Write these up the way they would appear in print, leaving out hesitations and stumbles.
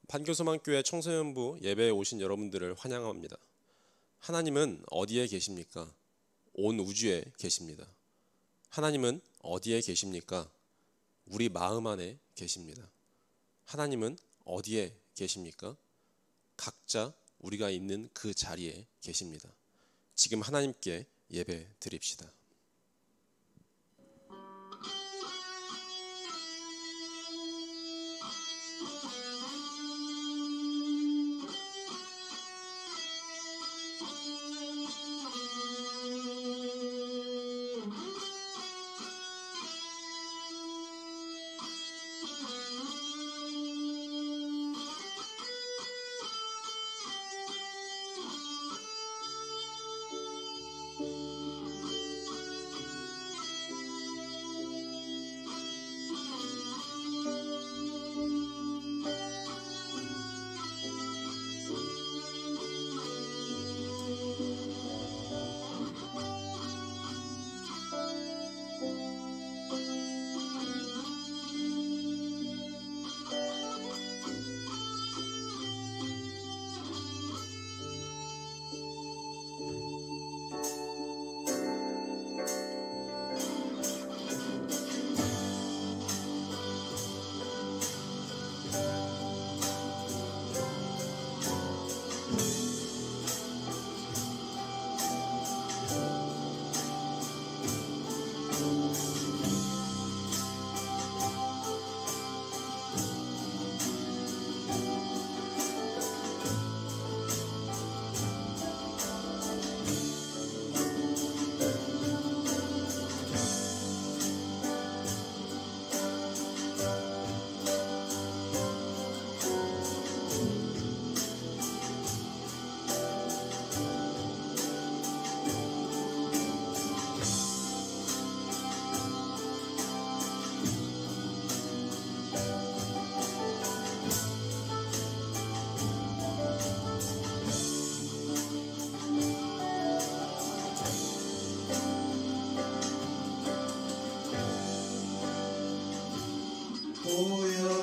판교소망교회 청소년부 예배에 오신 여러분들을 환영합니다. 하나님은 어디에 계십니까? 온 우주에 계십니다. 하나님은 어디에 계십니까? 우리 마음 안에 계십니다. 하나님은 어디에 계십니까? 각자 우리가 있는 그 자리에 계십니다. 지금 하나님께 예배 드립시다.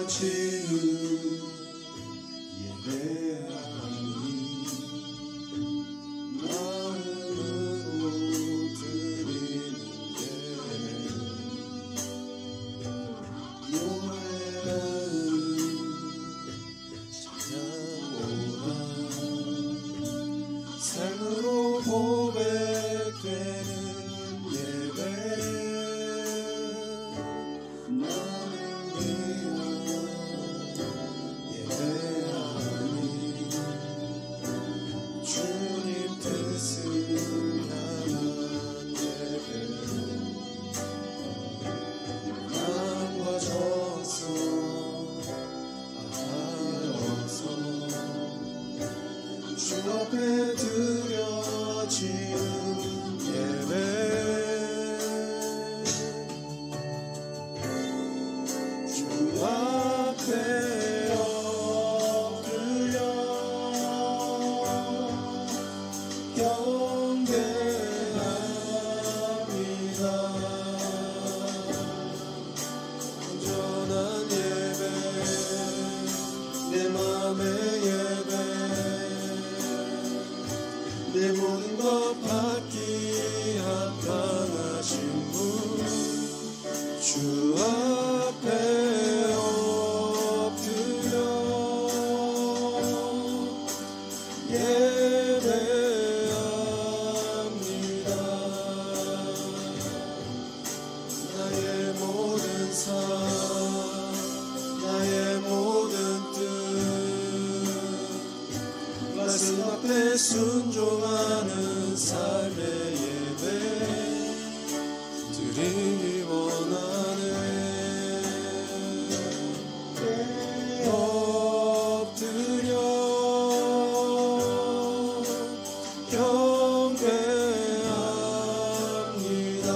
보여지는 예배하니 마음으로 드리는 예배 노래하는 찬양오라 삶으로 고백되는 예배 주 앞에 드려지는 예배 주 앞에 엎드려 경배합니다. 온전한 예배 내 맘의 예배 내 모든 것 받기 합당하신 분 주 앞에 엎드려 예배합니다. 나의 모든 삶 나의 모든 뜻 말씀 앞에 순종하는 삶의 예배 드리기 원하네. 엎드려 경배합니다.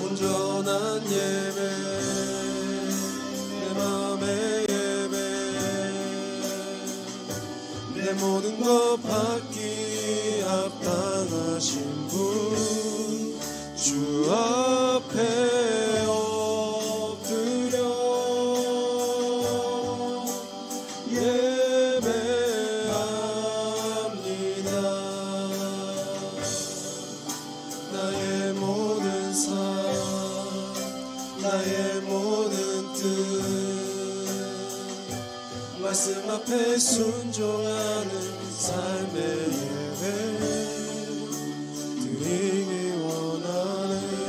온전한 예배 내 맘의 예배 내 모든 것 받기 합당하신 분 주 앞에 엎드려 나의 모든 뜻 말씀 앞에 순종하는 삶의 예배 드리기 원하네.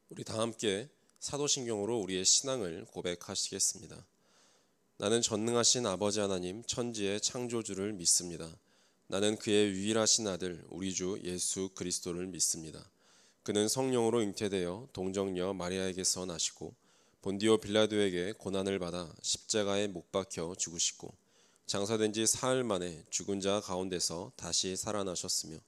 우리 다 함께 사도신경으로 우리의 신앙을 고백하시겠습니다. 나는 전능하신 아버지 하나님 천지의 창조주를 믿습니다. 나는 그의 유일하신 아들 우리 주 예수 그리스도를 믿습니다. 그는 성령으로 잉태되어 동정녀 마리아에게서 나시고 본디오 빌라도에게 고난을 받아 십자가에 못 박혀 죽으시고 장사된 지 사흘 만에 죽은 자 가운데서 다시 살아나셨으며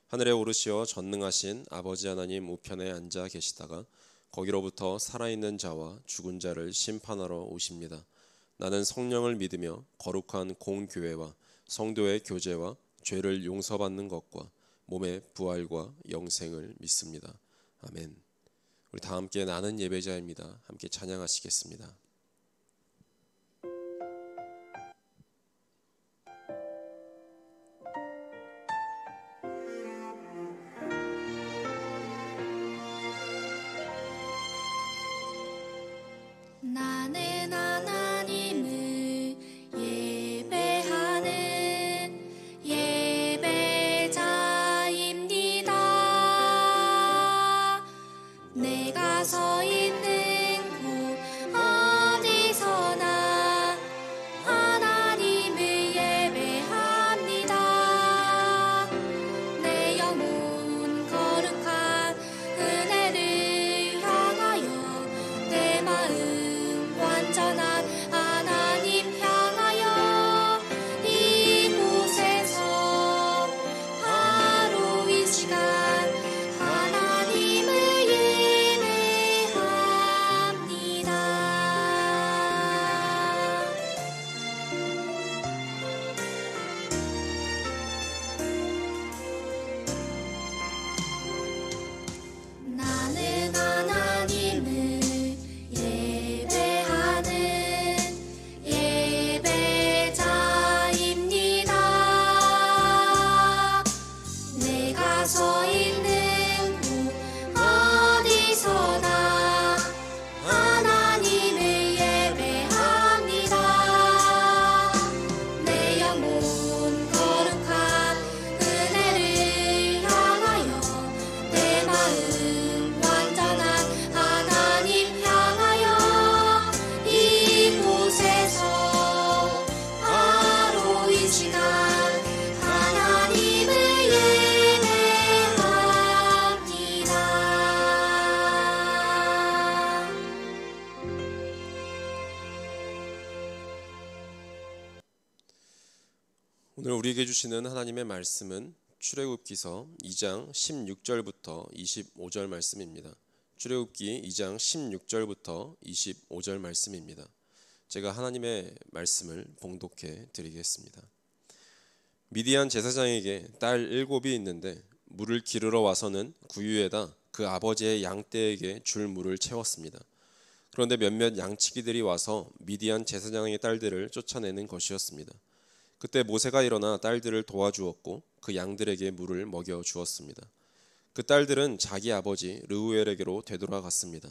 하늘에 오르시어 전능하신 아버지 하나님 우편에 앉아 계시다가 거기로부터 살아있는 자와 죽은 자를 심판하러 오십니다. 나는 성령을 믿으며 거룩한 공교회와 성도의 교제와 죄를 용서받는 것과 몸의 부활과 영생을 믿습니다. 아멘. 우리 다 함께 나는 예배자입니다. 함께 찬양하시겠습니다. 나는 하나님을 예배하는 예배자입니다. 내가 서 있는 곳 어디서나 하나님을 예배합니다. 내 영혼 거룩한 은혜를 향하여 내 마음 완전한 하나님 향하여 이곳에서 바로 이 시간 하나님을 예배합니다. 나는 하나님을 예배하는 예배자입니다. 내가 서 있는 곳 어디서나 하나님을 예배합니다. 내 영혼 거룩한 은혜를 향하여 내 마음 완전한 하나님 향하여 이곳에서 바로 이 시간 하나님을 예배합니다. 오늘 우리에게 주시는 하나님의 말씀은 출애굽기서 2장 16절부터 25절 말씀입니다. 출애굽기 2장 16절부터 25절 말씀입니다. 제가 하나님의 말씀을 봉독해 드리겠습니다. 미디안 제사장에게 딸 7이 있는데 물을 기르러 와서는 구유에다 그 아버지의 양떼에게 줄 물을 채웠습니다. 그런데 몇몇 양치기들이 와서 미디안 제사장의 딸들을 쫓아내는 것이었습니다. 그때 모세가 일어나 딸들을 도와주었고 그 양들에게 물을 먹여 주었습니다. 그 딸들은 자기 아버지 르우엘에게로 되돌아갔습니다.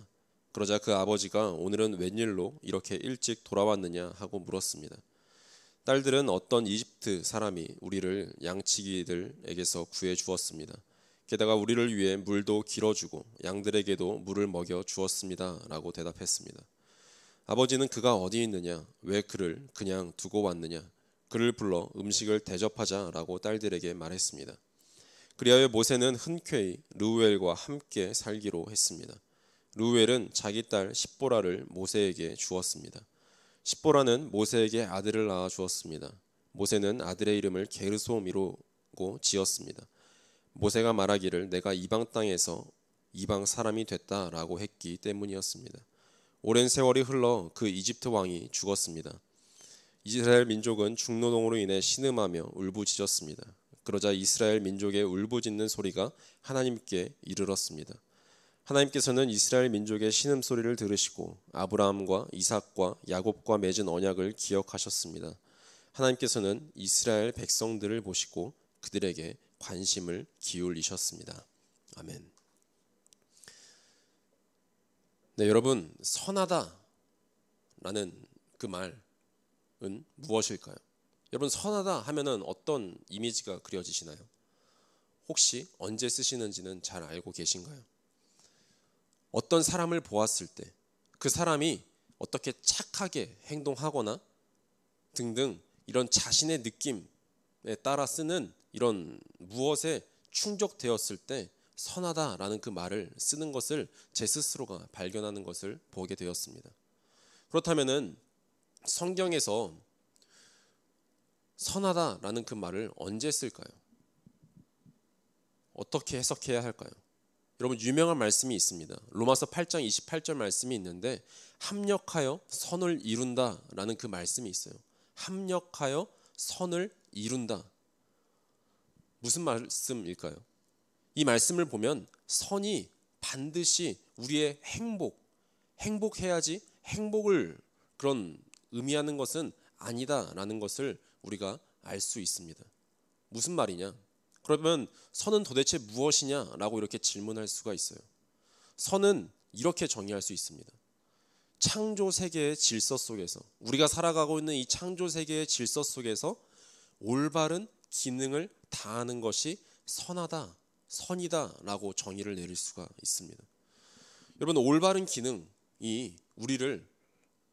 그러자 그 아버지가 오늘은 웬일로 이렇게 일찍 돌아왔느냐 하고 물었습니다. 딸들은 어떤 이집트 사람이 우리를 양치기들에게서 구해 주었습니다. 게다가 우리를 위해 물도 길어주고 양들에게도 물을 먹여 주었습니다 라고 대답했습니다. 아버지는 그가 어디 있느냐, 왜 그를 그냥 두고 왔느냐, 그를 불러 음식을 대접하자라고 딸들에게 말했습니다. 그리하여 모세는 흔쾌히 르우엘과 함께 살기로 했습니다. 르우엘은 자기 딸 십보라를 모세에게 주었습니다. 십보라는 모세에게 아들을 낳아 주었습니다. 모세는 아들의 이름을 게르솜이라고 지었습니다. 모세가 말하기를 내가 이방 땅에서 이방 사람이 됐다라고 했기 때문이었습니다. 오랜 세월이 흘러 그 이집트 왕이 죽었습니다. 이스라엘 민족은 중노동으로 인해 신음하며 울부짖었습니다. 그러자 이스라엘 민족의 울부짖는 소리가 하나님께 이르렀습니다. 하나님께서는 이스라엘 민족의 신음소리를 들으시고 아브라함과 이삭과 야곱과 맺은 언약을 기억하셨습니다. 하나님께서는 이스라엘 백성들을 보시고 그들에게 관심을 기울이셨습니다. 아멘. 네, 여러분, 선하다라는 그 말은 무엇일까요? 여러분, 선하다 하면은 어떤 이미지가 그려지시나요? 혹시 언제 쓰시는지는 잘 알고 계신가요? 어떤 사람을 보았을 때 그 사람이 어떻게 착하게 행동하거나 등등 이런 자신의 느낌에 따라 쓰는 이런 무엇에 충족되었을 때 선하다라는 그 말을 쓰는 것을 제 스스로가 발견하는 것을 보게 되었습니다. 그렇다면은 성경에서 선하다라는 그 말을 언제 쓸까요? 어떻게 해석해야 할까요? 여러분, 유명한 말씀이 있습니다. 로마서 8장 28절 말씀이 있는데 합력하여 선을 이룬다라는 그 말씀이 있어요. 합력하여 선을 이룬다. 무슨 말씀일까요? 이 말씀을 보면 선이 반드시 우리의 행복해야지 행복을 그런 의미하는 것은 아니다라는 것을 우리가 알 수 있습니다. 무슨 말이냐? 그러면 선은 도대체 무엇이냐라고 이렇게 질문할 수가 있어요. 선은 이렇게 정의할 수 있습니다. 창조 세계의 질서 속에서, 우리가 살아가고 있는 이 창조 세계의 질서 속에서 올바른 기능을 다하는 것이 선하다, 선이다라고 정의를 내릴 수가 있습니다. 여러분, 올바른 기능이 우리를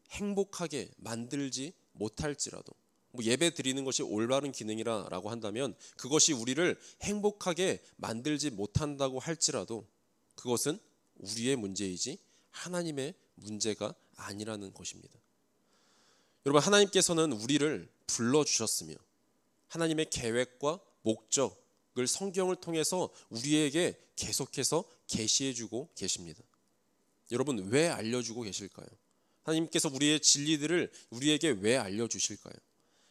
행복하게 만들지 못할지라도, 예배 드리는 것이 올바른 기능이라고 한다면 그것이 우리를 행복하게 만들지 못한다고 할지라도 그것은 우리의 문제이지 하나님의 문제가 아니라는 것입니다. 여러분, 하나님께서는 우리를 불러주셨으며 하나님의 계획과 목적을 성경을 통해서 우리에게 계속해서 계시해주고 계십니다. 여러분, 왜 알려주고 계실까요? 하나님께서 우리의 진리들을 우리에게 왜 알려주실까요?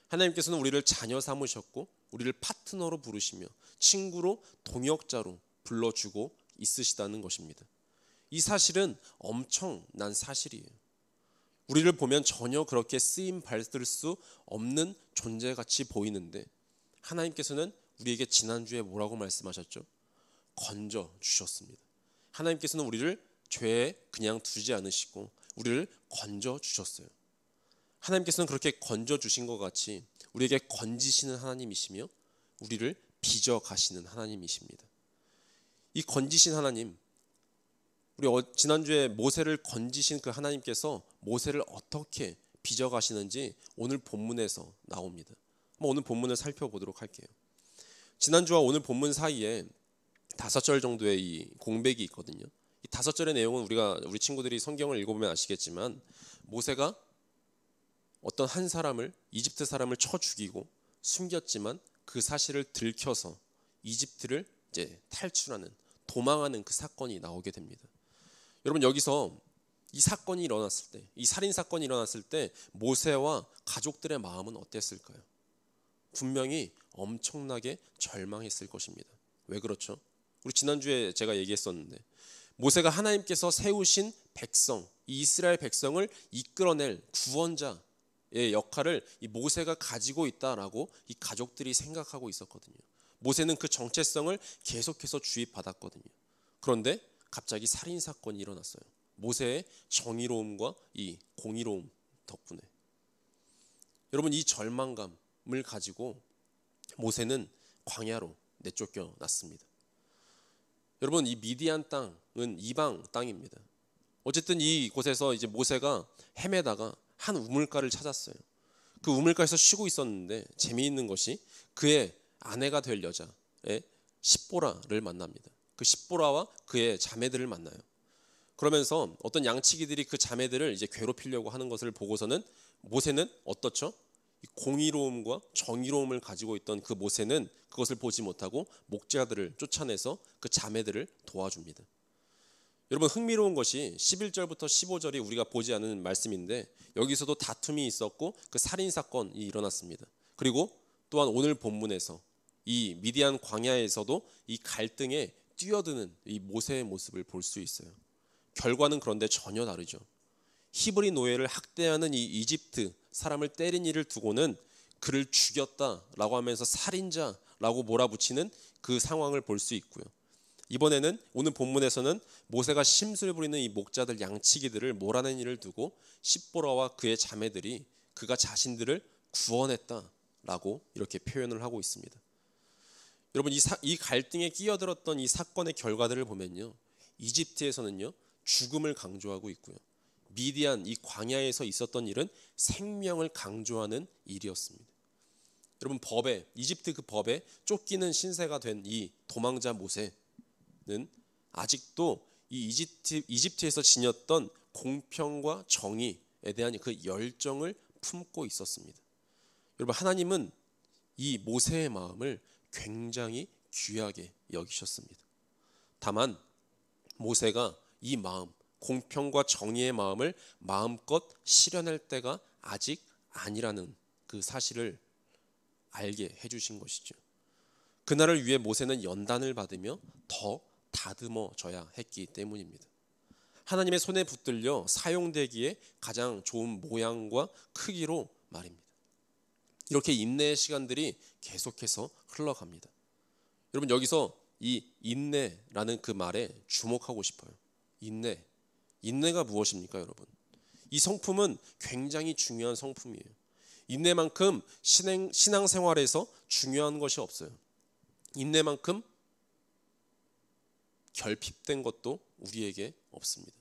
하나님께서는 우리를 자녀 삼으셨고 우리를 파트너로 부르시며 친구로 동역자로 불러주고 있으시다는 것입니다. 이 사실은 엄청난 사실이에요. 우리를 보면 전혀 그렇게 쓰임 받을 수 없는 존재같이 보이는데 하나님께서는 우리에게 지난주에 뭐라고 말씀하셨죠? 건져 주셨습니다. 하나님께서는 우리를 죄에 그냥 두지 않으시고 우리를 건져 주셨어요. 하나님께서는 그렇게 건져 주신 것 같이 우리에게 건지시는 하나님이시며 우리를 빚어 가시는 하나님이십니다. 이 건지신 하나님, 우리 지난주에 모세를 건지신 그 하나님께서 모세를 어떻게 빚어 가시는지 오늘 본문에서 나옵니다. 오늘 본문을 살펴보도록 할게요. 지난주와 오늘 본문 사이에 5절 정도의 이 공백이 있거든요. 이 5절의 내용은 우리 친구들이 성경을 읽어보면 아시겠지만 모세가 어떤 한 사람을, 이집트 사람을 쳐 죽이고 숨겼지만 그 사실을 들켜서 이집트를 이제 탈출하는, 도망하는 그 사건이 나오게 됩니다. 여러분, 여기서 이 사건이 일어났을 때, 이 살인 사건이 일어났을 때 모세와 가족들의 마음은 어땠을까요? 분명히 엄청나게 절망했을 것입니다. 왜 그렇죠? 우리 지난주에 제가 얘기했었는데 모세가 하나님께서 세우신 백성, 이 이스라엘 백성을 이끌어낼 구원자의 역할을 이 모세가 가지고 있다라고 이 가족들이 생각하고 있었거든요. 모세는 그 정체성을 계속해서 주입받았거든요. 그런데 갑자기 살인 사건이 일어났어요. 모세의 정의로움과 이 공의로움 덕분에. 여러분, 이 절망감을 가지고 모세는 광야로 내쫓겨 났습니다. 여러분, 이 미디안 땅은 이방 땅입니다. 어쨌든 이곳에서 이제 모세가 헤매다가 한 우물가를 찾았어요. 그 우물가에서 쉬고 있었는데 재미있는 것이 그의 아내가 될 여자의 십보라를 만납니다. 그 십보라와 그의 자매들을 만나요. 그러면서 어떤 양치기들이 그 자매들을 이제 괴롭히려고 하는 것을 보고서는 모세는 어떻죠? 공의로움과 정의로움을 가지고 있던 그 모세는 그것을 보지 못하고 목자들을 쫓아내서 그 자매들을 도와줍니다. 여러분, 흥미로운 것이 11절부터 15절이 우리가 보지 않은 말씀인데 여기서도 다툼이 있었고 그 살인 사건이 일어났습니다. 그리고 또한 오늘 본문에서 이 미디안 광야에서도 이 갈등의 뛰어드는 이 모세의 모습을 볼 수 있어요. 결과는 그런데 전혀 다르죠. 히브리 노예를 학대하는 이 이집트 사람을 때린 일을 두고는 그를 죽였다라고 하면서 살인자라고 몰아붙이는 그 상황을 볼 수 있고요. 이번에는 오늘 본문에서는 모세가 심술 부리는 이 목자들 양치기들을 몰아낸 일을 두고 십보라와 그의 자매들이 그가 자신들을 구원했다라고 이렇게 표현을 하고 있습니다. 여러분 이 갈등에 끼어들었던 이 사건의 결과들을 보면요, 이집트에서는요 죽음을 강조하고 있고요, 미디안 이 광야에서 있었던 일은 생명을 강조하는 일이었습니다. 여러분 이집트 그 법에 쫓기는 신세가 된 이 도망자 모세는 아직도 이 이집트에서 지녔던 공평과 정의에 대한 그 열정을 품고 있었습니다. 여러분 하나님은 이 모세의 마음을 굉장히 귀하게 여기셨습니다. 다만 모세가 이 마음, 공평과 정의의 마음을 마음껏 실현할 때가 아직 아니라는 그 사실을 알게 해주신 것이죠. 그날을 위해 모세는 연단을 받으며 더 다듬어져야 했기 때문입니다. 하나님의 손에 붙들려 사용되기에 가장 좋은 모양과 크기로 말입니다. 이렇게 인내의 시간들이 계속해서 흘러갑니다. 여러분 여기서 이 인내라는 그 말에 주목하고 싶어요. 인내가 무엇입니까, 여러분? 이 성품은 굉장히 중요한 성품이에요. 인내만큼 신앙생활에서 중요한 것이 없어요. 인내만큼 결핍된 것도 우리에게 없습니다.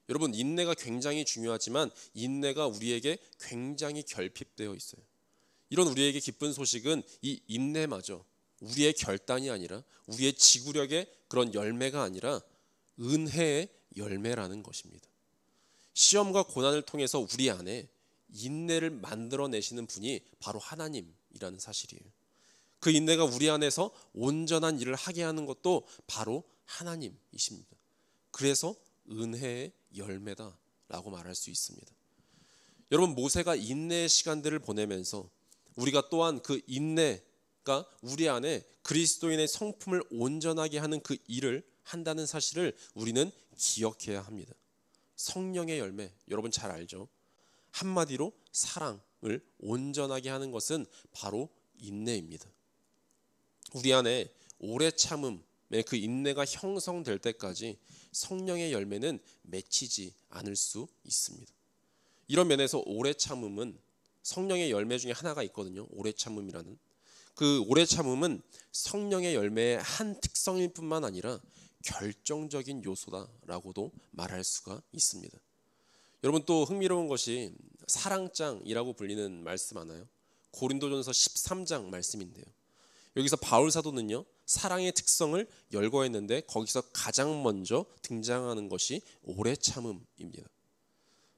여러분 인내가 굉장히 중요하지만 인내가 우리에게 굉장히 결핍되어 있어요. 이런 우리에게 기쁜 소식은 이 인내마저 우리의 결단이 아니라 우리의 지구력의 그런 열매가 아니라 은혜의 열매라는 것입니다. 시험과 고난을 통해서 우리 안에 인내를 만들어내시는 분이 바로 하나님이라는 사실이에요. 그 인내가 우리 안에서 온전한 일을 하게 하는 것도 바로 하나님이십니다. 그래서 은혜의 열매다라고 말할 수 있습니다. 여러분 모세가 인내의 시간들을 보내면서 우리가 또한 그 인내가 우리 안에 그리스도인의 성품을 온전하게 하는 그 일을 한다는 사실을 우리는 기억해야 합니다. 성령의 열매, 여러분 잘 알죠? 한마디로 사랑을 온전하게 하는 것은 바로 인내입니다. 우리 안에 오래 참음의 그 인내가 형성될 때까지 성령의 열매는 맺히지 않을 수 있습니다. 이런 면에서 오래 참음은 성령의 열매 중에 하나가 있거든요. 오래 참음이라는. 그 오래 참음은 성령의 열매의 한 특성일 뿐만 아니라 결정적인 요소다라고도 말할 수가 있습니다. 여러분 또 흥미로운 것이 사랑장이라고 불리는 말씀 하나요? 고린도전서 13장 말씀인데요. 여기서 바울 사도는요 사랑의 특성을 열거했는데 거기서 가장 먼저 등장하는 것이 오래 참음입니다.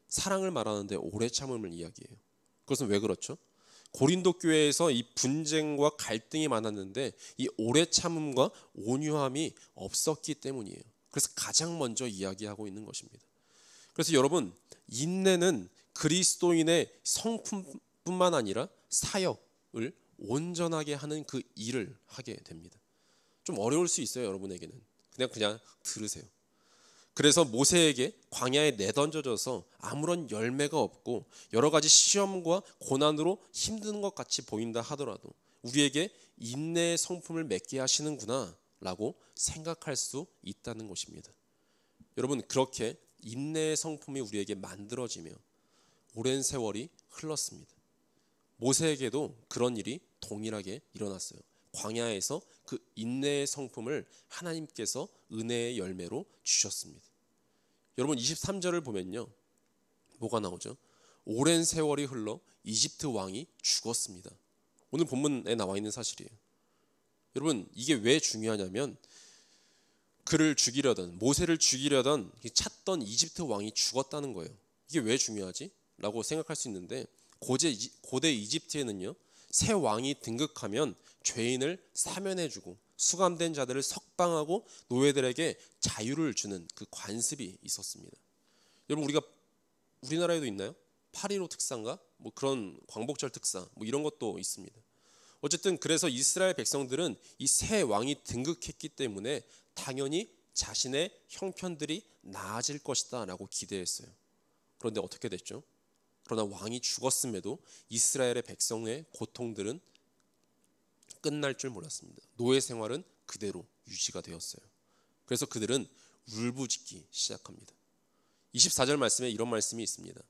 사랑을 말하는데 오래 참음을 이야기해요. 그것은 왜 그렇죠? 고린도 교회에서 이 분쟁과 갈등이 많았는데 이 오래 참음과 온유함이 없었기 때문이에요. 그래서 가장 먼저 이야기하고 있는 것입니다. 그래서 여러분 인내는 그리스도인의 성품뿐만 아니라 사역을 온전하게 하는 그 일을 하게 됩니다. 좀 어려울 수 있어요. 여러분에게는 그냥 들으세요. 그래서 모세에게 광야에 내던져져서 아무런 열매가 없고 여러 가지 시험과 고난으로 힘든 것 같이 보인다 하더라도 우리에게 인내의 성품을 맺게 하시는구나 라고 생각할 수 있다는 것입니다. 여러분 그렇게 인내의 성품이 우리에게 만들어지며 오랜 세월이 흘렀습니다. 모세에게도 그런 일이 동일하게 일어났어요. 광야에서 그 인내의 성품을 하나님께서 은혜의 열매로 주셨습니다. 여러분 23절을 보면요 뭐가 나오죠? 오랜 세월이 흘러 이집트 왕이 죽었습니다. 오늘 본문에 나와 있는 사실이에요. 여러분 이게 왜 중요하냐면 그를 죽이려던 모세를 죽이려던 찾던 이집트 왕이 죽었다는 거예요. 이게 왜 중요하지? 라고 생각할 수 있는데 고대 이집트에는요 새 왕이 등극하면 죄인을 사면해주고 수감된 자들을 석방하고 노예들에게 자유를 주는 그 관습이 있었습니다. 여러분 우리나라에도 있나요? 8.15 특사인가? 뭐 그런 광복절 특사 뭐 이런 것도 있습니다. 어쨌든 그래서 이스라엘 백성들은 이 새 왕이 등극했기 때문에 당연히 자신의 형편들이 나아질 것이다 라고 기대했어요. 그런데 어떻게 됐죠? 그러나 왕이 죽었음에도 이스라엘의 백성의 고통들은 끝날 줄 몰랐습니다. 노예 생활은 그대로 유지가 되었어요. 그래서 그들은 울부짖기 시작합니다. 24절 말씀에 이런 말씀이 있습니다.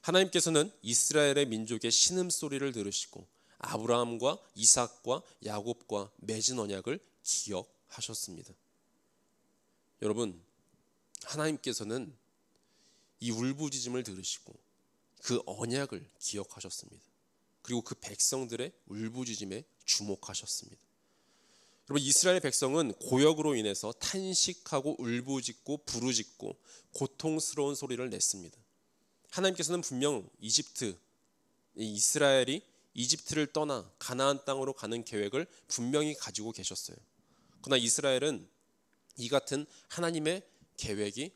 하나님께서는 이스라엘의 민족의 신음소리를 들으시고 아브라함과 이삭과 야곱과 맺은 언약을 기억하셨습니다. 여러분, 하나님께서는 이 울부짖음을 들으시고 그 언약을 기억하셨습니다. 그리고 그 백성들의 울부짖음에 주목하셨습니다. 여러분, 이스라엘 백성은 고역으로 인해서 탄식하고 울부짖고 부르짖고 고통스러운 소리를 냈습니다. 하나님께서는 분명 이스라엘이 이집트를 떠나 가나안 땅으로 가는 계획을 분명히 가지고 계셨어요. 그러나 이스라엘은 이 같은 하나님의 계획이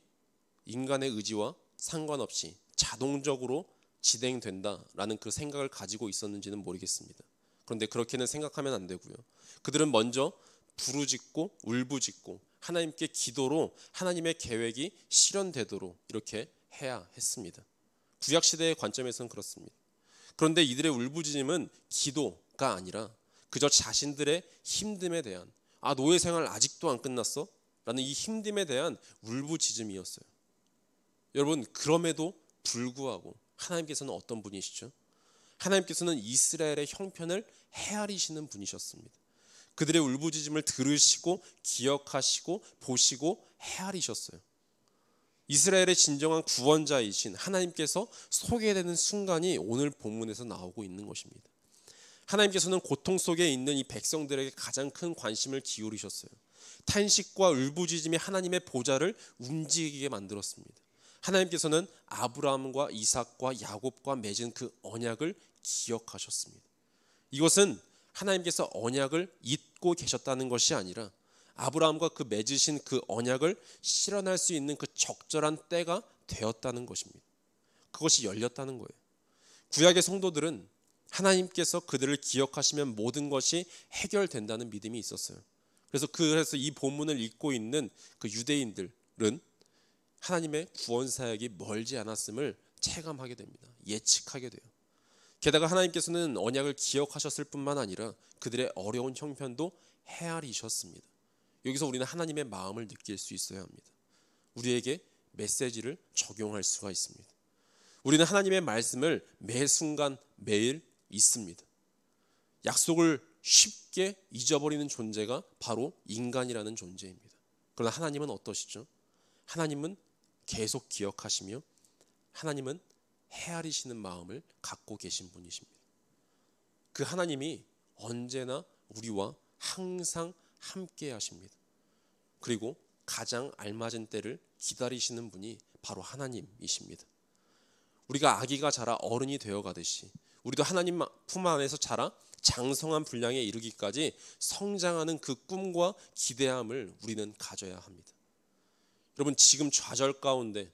인간의 의지와 상관없이 자동적으로 진행된다라는 그 생각을 가지고 있었는지는 모르겠습니다. 그런데 그렇게는 생각하면 안 되고요. 그들은 먼저 부르짖고 울부짖고 하나님께 기도로 하나님의 계획이 실현되도록 이렇게 해야 했습니다. 구약시대의 관점에서는 그렇습니다. 그런데 이들의 울부짖음은 기도가 아니라 그저 자신들의 힘듦에 대한 노예 생활 아직도 안 끝났어? 라는 이 힘듦에 대한 울부짖음이었어요. 여러분, 그럼에도 불구하고 하나님께서는 어떤 분이시죠? 하나님께서는 이스라엘의 형편을 헤아리시는 분이셨습니다. 그들의 울부짖음을 들으시고 기억하시고 보시고 헤아리셨어요. 이스라엘의 진정한 구원자이신 하나님께서 소개되는 순간이 오늘 본문에서 나오고 있는 것입니다. 하나님께서는 고통 속에 있는 이 백성들에게 가장 큰 관심을 기울이셨어요. 탄식과 울부짖음이 하나님의 보좌를 움직이게 만들었습니다. 하나님께서는 아브라함과 이삭과 야곱과 맺은 그 언약을 기억하셨습니다. 이것은 하나님께서 언약을 잊고 계셨다는 것이 아니라 아브라함과 그 맺으신 그 언약을 실현할 수 있는 그 적절한 때가 되었다는 것입니다. 그것이 열렸다는 거예요. 구약의 성도들은 하나님께서 그들을 기억하시면 모든 것이 해결된다는 믿음이 있었어요. 그래서 이 본문을 읽고 있는 그 유대인들은 하나님의 구원 사역이 멀지 않았음을 체감하게 됩니다. 예측하게 돼요. 게다가 하나님께서는 언약을 기억하셨을 뿐만 아니라 그들의 어려운 형편도 헤아리셨습니다. 여기서 우리는 하나님의 마음을 느낄 수 있어야 합니다. 우리에게 메시지를 적용할 수가 있습니다. 우리는 하나님의 말씀을 매 순간 매일 있습니다. 약속을 쉽게 잊어버리는 존재가 바로 인간이라는 존재입니다. 그러나 하나님은 어떠시죠? 하나님은 계속 기억하시며 하나님은 헤아리시는 마음을 갖고 계신 분이십니다. 그 하나님이 언제나 우리와 항상 함께 하십니다. 그리고 가장 알맞은 때를 기다리시는 분이 바로 하나님이십니다. 우리가 아기가 자라 어른이 되어가듯이 우리도 하나님 품 안에서 자라 장성한 분량에 이르기까지 성장하는 그 꿈과 기대함을 우리는 가져야 합니다. 여러분, 지금 좌절 가운데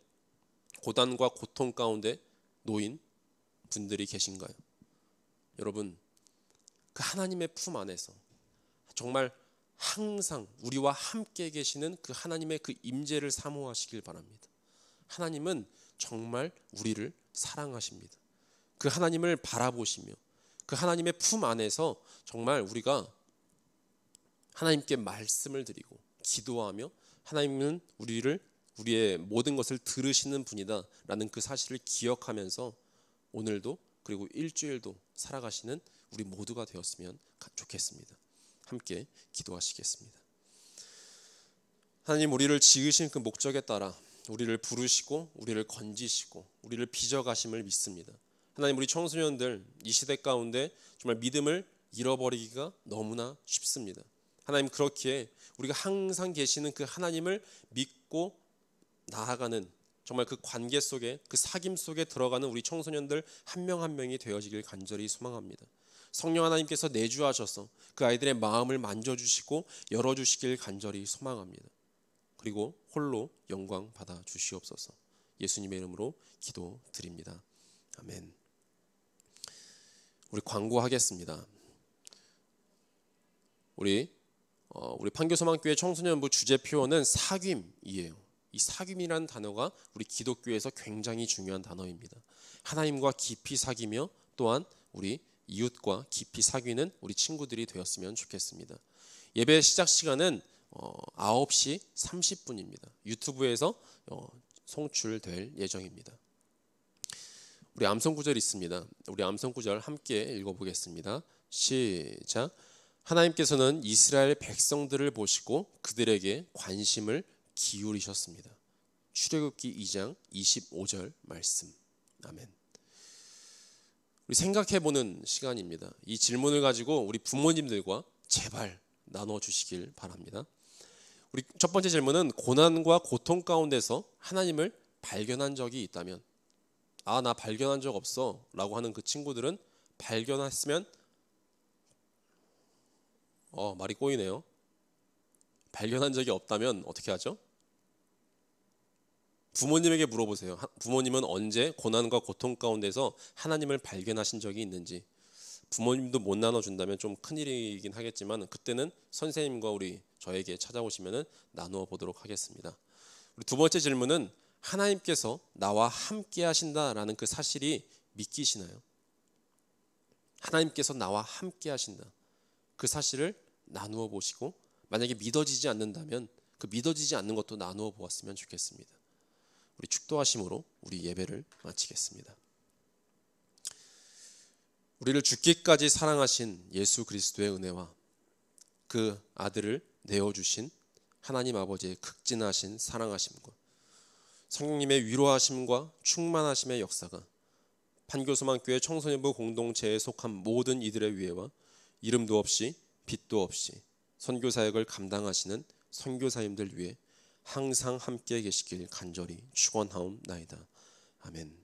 고단과 고통 가운데 놓인 분들이 계신가요? 여러분, 그 하나님의 품 안에서 정말 항상 우리와 함께 계시는 그 하나님의 그 임재를 사모하시길 바랍니다. 하나님은 정말 우리를 사랑하십니다. 그 하나님을 바라보시며 그 하나님의 품 안에서 정말 우리가 하나님께 말씀을 드리고 기도하며 하나님은 우리의 모든 것을 들으시는 분이다 라는 그 사실을 기억하면서 오늘도 그리고 일주일도 살아가시는 우리 모두가 되었으면 좋겠습니다. 함께 기도하시겠습니다. 하나님, 우리를 지으신 그 목적에 따라 우리를 부르시고 우리를 건지시고 우리를 빚어가심을 믿습니다. 하나님, 우리 청소년들 이 시대 가운데 정말 믿음을 잃어버리기가 너무나 쉽습니다. 하나님, 그렇기에 우리가 항상 계시는 그 하나님을 믿고 나아가는 정말 그 관계 속에 그 사귐 속에 들어가는 우리 청소년들 한 명 한 명이 되어지길 간절히 소망합니다. 성령 하나님께서 내주하셔서 그 아이들의 마음을 만져주시고 열어주시길 간절히 소망합니다. 그리고 홀로 영광 받아 주시옵소서. 예수님의 이름으로 기도드립니다. 아멘. 우리 광고하겠습니다. 우리 우리 판교소망교회 청소년부 주제 표어는 사귐이에요. 이 사귐이라는 단어가 우리 기독교에서 굉장히 중요한 단어입니다. 하나님과 깊이 사귀며 또한 우리 이웃과 깊이 사귀는 우리 친구들이 되었으면 좋겠습니다. 예배 시작 시간은 9시 30분입니다. 유튜브에서 송출될 예정입니다. 우리 암송 구절 있습니다. 우리 암송 구절 함께 읽어보겠습니다. 시작. 하나님께서는 이스라엘 백성들을 보시고 그들에게 관심을 기울이셨습니다. 출애굽기 2장 25절 말씀. 아멘. 우리 생각해보는 시간입니다. 이 질문을 가지고 우리 부모님들과 제발 나눠주시길 바랍니다. 우리 첫 번째 질문은 고난과 고통 가운데서 하나님을 발견한 적이 있다면, 나 발견한 적 없어 라고 하는 그 친구들은 발견했으면 말이 꼬이네요. 발견한 적이 없다면 어떻게 하죠? 부모님에게 물어보세요. 부모님은 언제 고난과 고통 가운데서 하나님을 발견하신 적이 있는지. 부모님도 못 나눠준다면 좀 큰일이긴 하겠지만 그때는 선생님과 저에게 찾아오시면 나누어 보도록 하겠습니다. 우리 두 번째 질문은 하나님께서 나와 함께 하신다라는 그 사실이 믿기시나요? 하나님께서 나와 함께 하신다. 그 사실을 나누어 보시고 만약에 믿어지지 않는다면 그 믿어지지 않는 것도 나누어 보았으면 좋겠습니다. 우리 축도하심으로 우리 예배를 마치겠습니다. 우리를 죽기까지 사랑하신 예수 그리스도의 은혜와 그 아들을 내어주신 하나님 아버지의 극진하신 사랑하심과 성령님의 위로하심과 충만하심의 역사가 판교소망교회 청소년부 공동체에 속한 모든 이들의 위에와 이름도 없이 빛도 없이 선교사역을 감당하시는 선교사님들 위해 항상 함께 계시길 간절히 축원하옵나이다. 아멘.